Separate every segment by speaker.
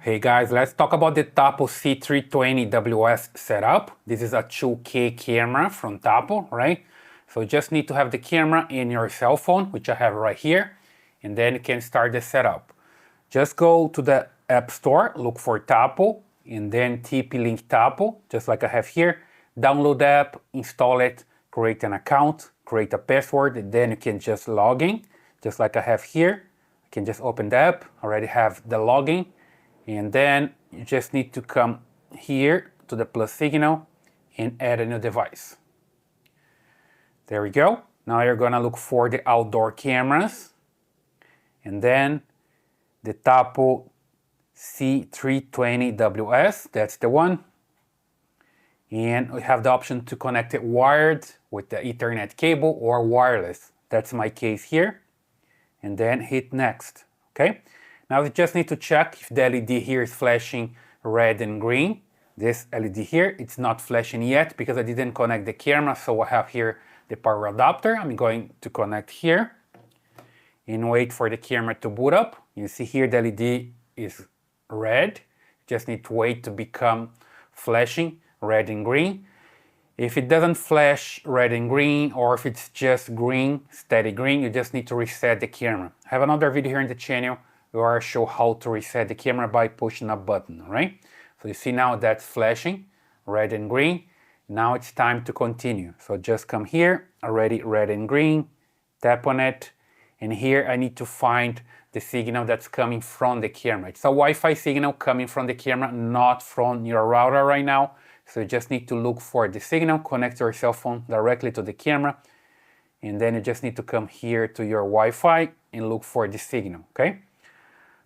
Speaker 1: Hey guys, let's talk about the Tapo C320WS setup. This is a 2K camera from Tapo, right? So you just need to have the camera in your cell phone, which I have right here, and then you can start the setup. Just go to the App Store, look for Tapo, and then TP-Link Tapo, just like I have here. Download the app, install it, create an account, create a password, and then you can just log in, just like I have here. You can just open the app, already have the login. And then you just need to come here to the plus signal and add a new device. There we go. Now you're gonna look for the outdoor cameras and then the Tapo C320WS, that's the one. And we have the option to connect it wired with the Ethernet cable or wireless. That's my case here. And then hit next, okay? Now we just need to check if the LED here is flashing red and green. This LED here, it's not flashing yet because I didn't connect the camera, so I have here the power adapter. I'm going to connect here and wait for the camera to boot up. You see here the LED is red. Just need to wait to become flashing red and green. If it doesn't flash red and green, or if it's just green, steady green, you just need to reset the camera. I have another video here in the channel where I show how to reset the camera by pushing a button, right? So you see now that's flashing, red and green. Now it's time to continue. So just come here, already red and green, tap on it, and here I need to find the signal that's coming from the camera. It's a Wi-Fi signal coming from the camera, not from your router right now. So you just need to look for the signal, connect your cell phone directly to the camera, and then you just need to come here to your Wi-Fi and look for the signal, okay?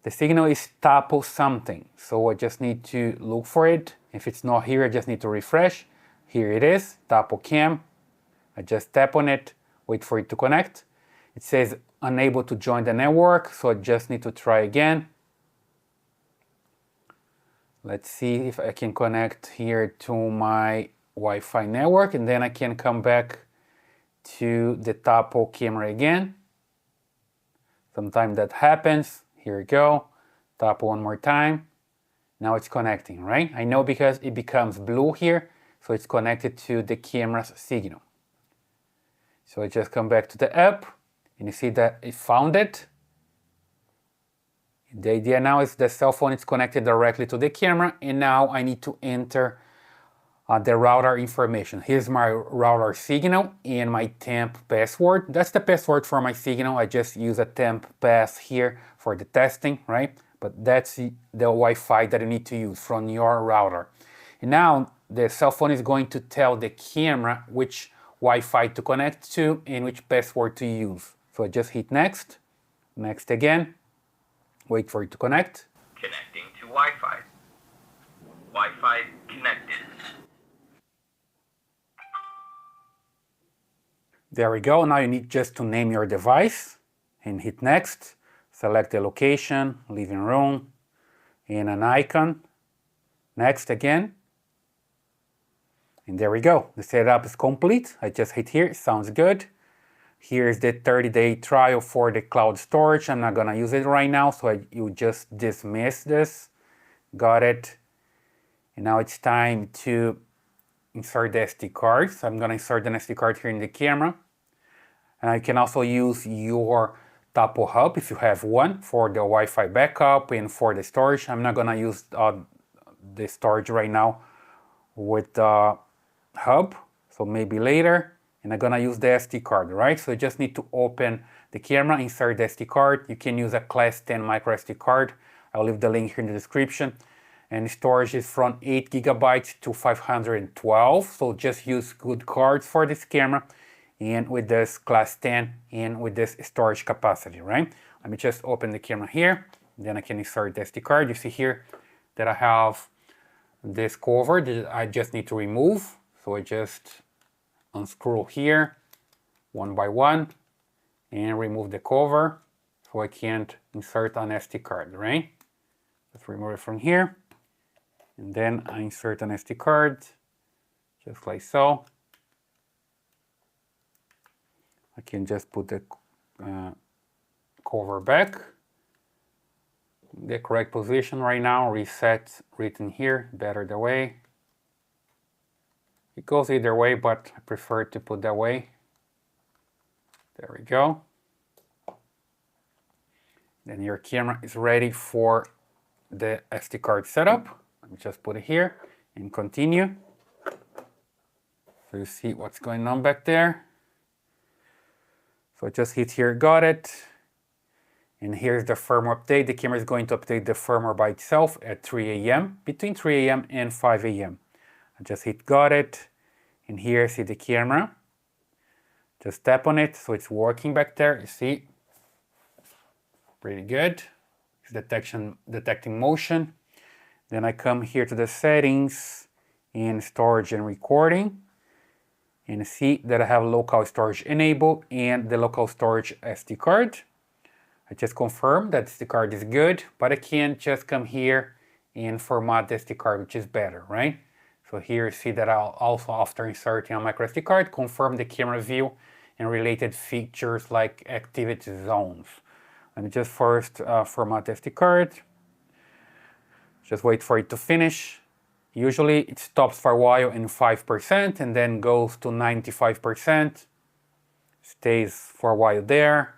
Speaker 1: The signal is Tapo something, so I just need to look for it. If it's not here, I just need to refresh. Here it is, Tapo Cam. I just tap on it, wait for it to connect. It says unable to join the network, so I just need to try again. Let's see if I can connect here to my Wi-Fi network, and then I can come back to the Tapo camera again. Sometimes that happens. Here we go, Tapo one more time. Now it's connecting, right? I know because it becomes blue here, so it's connected to the camera's signal. So I just come back to the app, and you see that it found it. The idea now is the cell phone is connected directly to the camera, and now I need to enter the router information. Here's my router signal and my temp password. That's the password for my signal. I just use a temp pass here for the testing, right? But that's the Wi-Fi that you need to use from your router. And now the cell phone is going to tell the camera which Wi-Fi to connect to and which password to use. So I just hit next, next again, wait for it to connect.
Speaker 2: Connecting to Wi-Fi. Wi-Fi connected.
Speaker 1: There we go. Now you need just to name your device and hit next. Select the location, living room, and an icon. Next again. And there we go. The setup is complete. I just hit here. Sounds good. Here's the 30-day trial for the cloud storage. I'm not gonna use it right now, so you just dismiss this. Got it. And now it's time to insert the SD card. So I'm gonna insert an SD card here in the camera. And I can also use your Tapo hub if you have one for the Wi-Fi backup and for the storage. I'm not gonna use the storage right now with the hub, so maybe later. And I'm gonna use the SD card, right? So you just need to open the camera, insert the SD card. You can use a class 10 micro SD card. I'll leave the link here in the description. And storage is from 8 gigabytes to 512. So just use good cards for this camera and with this class 10 and with this storage capacity, right? Let me just open the camera here. Then I can insert the SD card. You see here that I have this cover that I just need to remove. So I just unscrew here one by one and remove the cover so I can't insert an SD card, right? Let's remove it from here. And then I insert an SD card, just like so. I can just put the cover back. the correct position right now. Reset written here, better the way. It goes either way, but I prefer to put that way. There we go. Then your camera is ready for the SD card setup. Let me just put it here and continue. So you see what's going on back there. So I just hit here, got it. And here's the firmware update. The camera is going to update the firmware by itself at 3 a.m., between 3 a.m. and 5 a.m. I just hit got it. And here, see the camera. Just tap on it, so it's working back there, you see. Pretty good. It's detecting motion. Then I come here to the settings in storage and recording. And see that I have local storage enabled and the local storage SD card. I just confirm that the SD card is good, but I can just come here and format the SD card, which is better, right? So here you see that I'll also, after inserting a micro SD card, confirm the camera view and related features like activity zones. Let me just first format the SD card. Just wait for it to finish. Usually it stops for a while in 5% and then goes to 95%. Stays for a while there.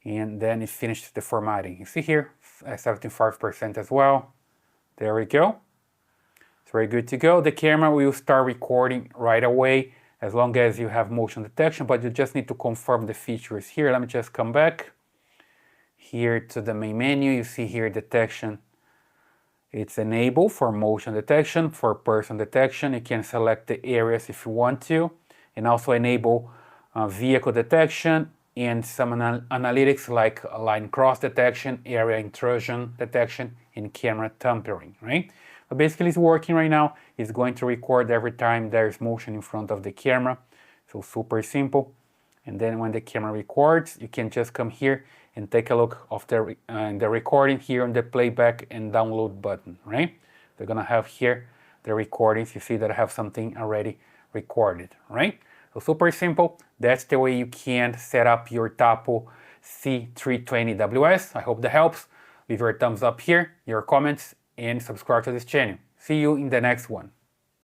Speaker 1: And then it finishes the formatting. You see here, 75% as well. There we go. It's very good to go. The camera will start recording right away as long as you have motion detection, but you just need to confirm the features here. Let me just come back here to the main menu. You see here detection. It's enabled for motion detection, for person detection. You can select the areas if you want to, and also enable vehicle detection and some analytics like line cross detection, area intrusion detection, and camera tampering, right? But basically it's working right now. It's going to record every time there's motion in front of the camera. So super simple. And then when the camera records, you can just come here and take a look of the recording here on the playback and download button, right? They're gonna have here the recordings. You see that I have something already recorded, right? So super simple. That's the way you can set up your Tapo C320WS. I hope that helps. Leave your thumbs up here, your comments, and subscribe to this channel. See you in the next one.